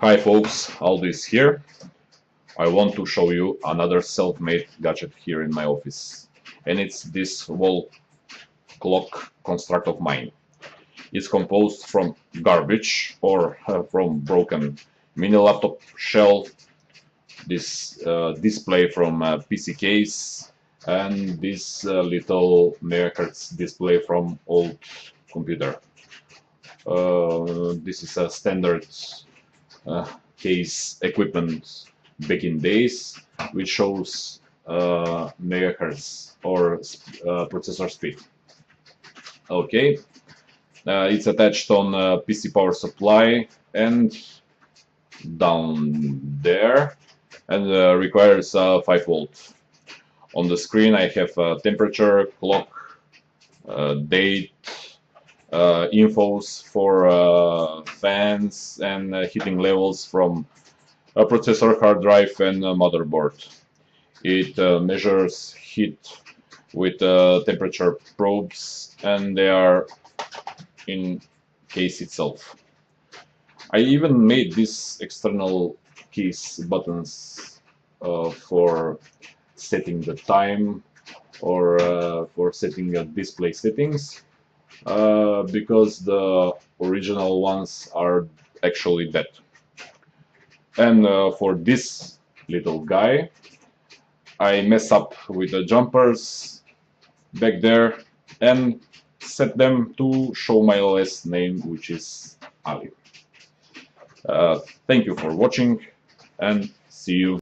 Hi folks, Aldis here. I want to show you another self-made gadget here in my office. And it's this wall clock construct of mine. It's composed from garbage or from broken mini laptop shell, this display from PC case, and this little megahertz display from old computer. This is a standard uh, case equipment back in days, which shows megahertz or processor speed. Okay, it's attached on PC power supply and down there, and requires 5 volt. On the screen I have temperature, clock, date, infos for fans and heating levels from a processor, hard drive and a motherboard. It measures heat with temperature probes, and they are in case itself. I even made these external case buttons for setting the time or for setting display settings, because the original ones are actually dead. And for this little guy, I mess up with the jumpers back there and set them to show my OS name, which is Ali. Thank you for watching and see you.